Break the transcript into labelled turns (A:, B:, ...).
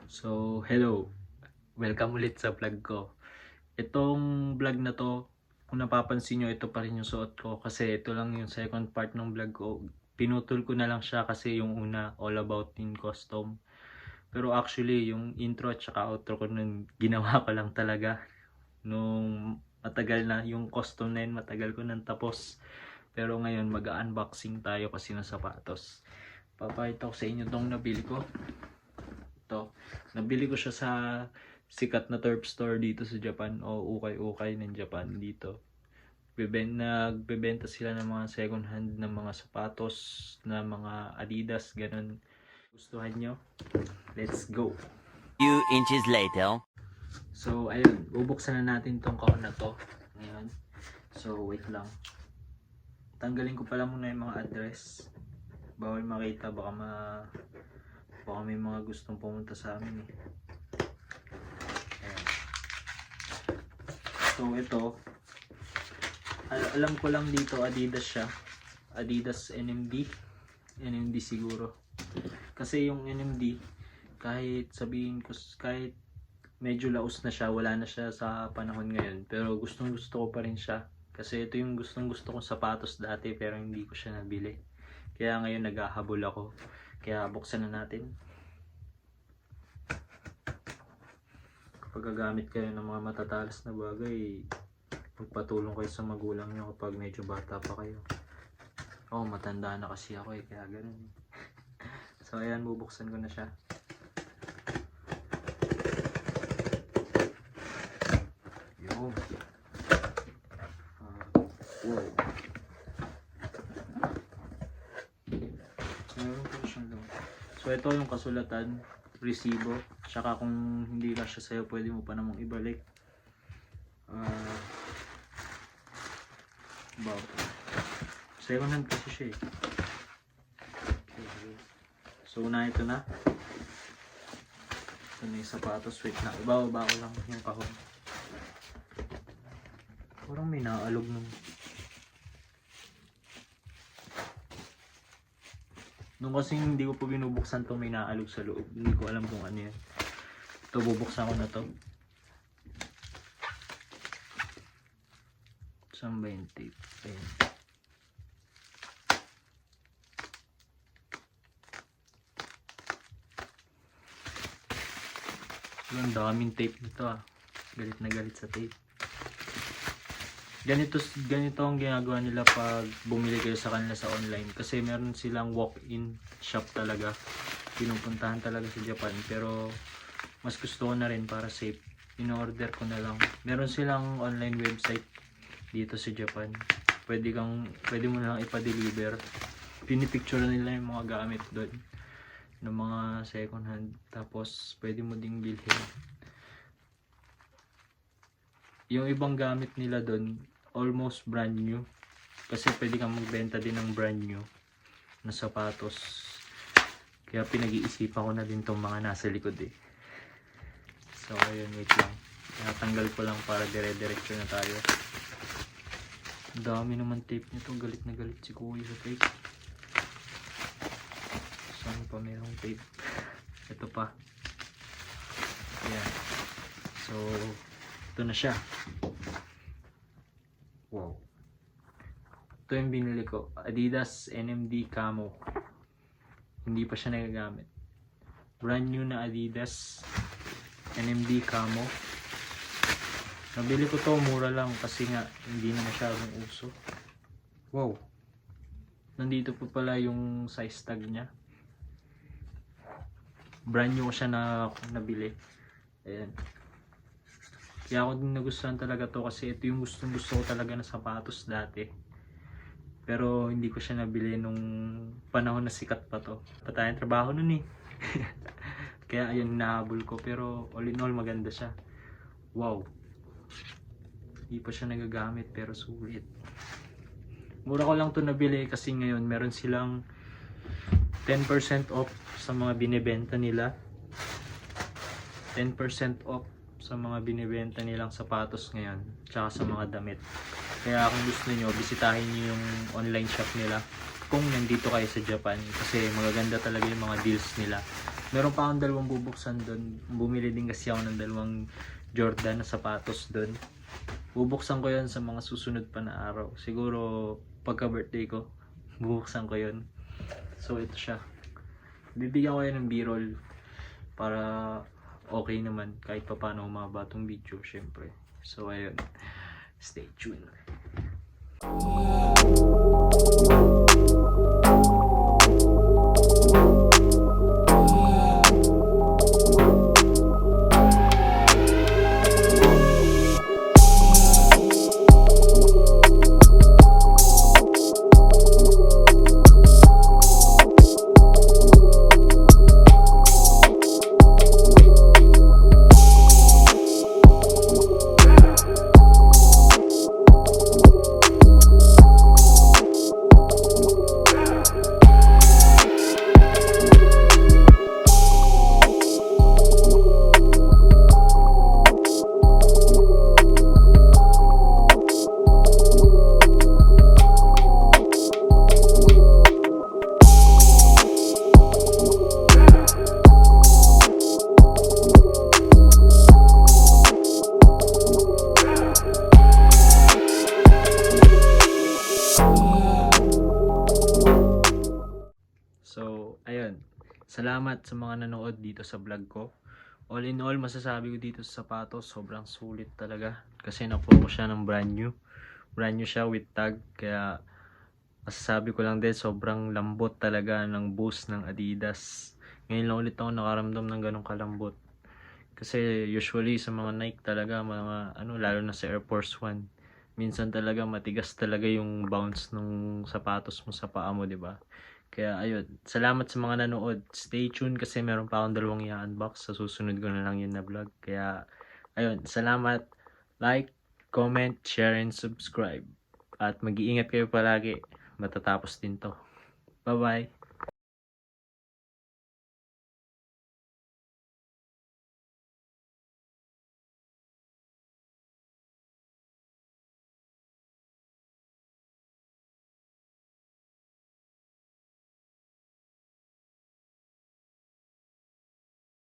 A: So, hello. Welcome ulit sa vlog ko. Itong vlog na to, kung napapansin nyo, ito pa rin yung suot ko kasi ito lang yung second part ng vlog ko. Pinutol ko na lang siya kasi yung una, all about in custom. Pero actually, yung intro at saka outro ko nun, ginawa ko lang talaga. Nung matagal na, yung custom na yun, matagal ko nang tapos. Pero ngayon, mag-unboxing tayo kasi ng sapatos. Papakita ko sa inyo itong nabili ko. Ito. Nabili ko siya sa sikat na thrift store dito sa Japan o ukay-ukay ng Japan dito. Nagbebenta sila ng mga second hand na mga sapatos, na mga Adidas, ganun. Gustuhan nyo? Let's go!
B: Few inches later.
A: So, ayun. Bubuksan na natin tong kahon na to. Ngayon. So, wait lang. Tanggalin ko pala muna yung mga address. Bawal makita. Baka may mga gustong pumunta sa amin eh. Ayan. So ito, alam ko lang dito Adidas siya. Adidas NMD siguro. Kasi yung NMD, kahit sabihin ko, kahit medyo laos na siya, wala na siya sa panahon ngayon, pero gustong gusto ko pa rin siya. Kasi ito yung gustong gusto kong sapatos dati pero hindi ko siya nabili. Kaya ngayon naghahabol ako. Kaya buksan na natin. Kapag gagamit kayo ng mga matatalas na bagay, magpatulong kayo sa magulang nyo kapag medyo bata pa kayo. Oh, matanda na kasi ako eh, kaya ganun. So ayan, bubuksan ko na siya. Yo. Wow. Meron po siyang lang. So ito yung kasulatan, resibo, tsaka kung hindi ka siya sa'yo, pwede mo pa namang ibalik. About second hand kasi siya eh. Okay. So ito na. Ito na yung sapatos. Wait na, ibababa ko lang yung kahon. Parang may naalog nung kasi hindi ko po binubuksan to, may naalog sa loob. Hindi ko alam kung ano yan. Ito, bubuksan ko na to. Saan ba yung tape? Ayan. Ang daming tape nito ah. Galit na galit sa tape. Ganito ang ginagawa nila pag bumili kayo sa kanila sa online. Kasi meron silang walk-in shop talaga. Pinupuntahan talaga sa Japan. Pero mas gusto ko na rin para safe. In-order ko na lang. Meron silang online website dito sa Japan. Pwede mo na lang ipa-deliver. Pinipicture nila yung mga gamit doon ng mga second hand. Tapos pwede mo ding bilhin. Yung ibang gamit nila doon almost brand new. Kasi pwede kang magbenta din ng brand new na sapatos. Kaya pinag-iisipan ko na din tong mga nasa likod eh. So ayun, wait lang. Natanggal ko lang para dire-diretso na tayo. Ang dami naman tape nito. Galit na galit si kuya sa tape. Saan pa mayroong tape? Ito pa. Ayan. So ito na siya. Wow. Ito yung binili ko. Adidas NMD CAMO. Hindi pa siya nagagamit. Brand new na Adidas NMD CAMO. Nabili ko to, mura lang kasi nga hindi na masyadong uso. Wow. Nandito pa pala yung size tag niya. Brand new siya na nabili. Ayan. Kaya ako din nagustuhan talaga to kasi ito yung gusto ko talaga na sapatos dati. Pero hindi ko siya nabili nung panahon na sikat pa to. Patayang trabaho nun eh. Kaya ayun, nahabol ko. Pero all in all, maganda siya. Wow. Hindi pa siya nagagamit pero sulit. Mura ko lang to nabili kasi ngayon meron silang 10% off sa mga binibenta nila. 10% off sa mga binibenta nilang sapatos ngayon, tsaka sa mga damit. Kaya kung gusto niyo, bisitahin niyo yung online shop nila. kung nandito kayo sa Japan kasi magaganda talaga yung mga deals nila. Meron pa akong dalawang bubuksan doon. Bumili din kasi ako ng dalawang Jordan na sapatos doon. Bubuksan ko yon sa mga susunod pa na araw. Siguro pagka birthday ko, bubuksan ko yon. So ito siya. Bibigyan ko yan ng b-roll para okay naman kahit pa paano umaba tong video syempre. So ayun, stay tuned. So, ayun. Salamat sa mga nanood dito sa vlog ko. All in all, masasabi ko dito sa sapatos, sobrang sulit talaga. Kasi nakuha ko siya ng brand new. Brand new siya with tag. Kaya, masasabi ko lang din, sobrang lambot talaga ng boost ng Adidas. Ngayon lang ulit ako nakaramdam ng ganong kalambot. Kasi usually sa mga Nike talaga, mga lalo na sa Air Force One, minsan talaga matigas talaga yung bounce ng sapatos mo sa paa mo, 'di ba? Kaya ayun, salamat sa mga nanood. Stay tuned kasi meron pa akong dalawang i-unbox. Sa susunod ko na lang yun na vlog. Kaya ayun, salamat. Like, comment, share, and subscribe. At mag-iingat kayo palagi. Matatapos din to. Bye-bye.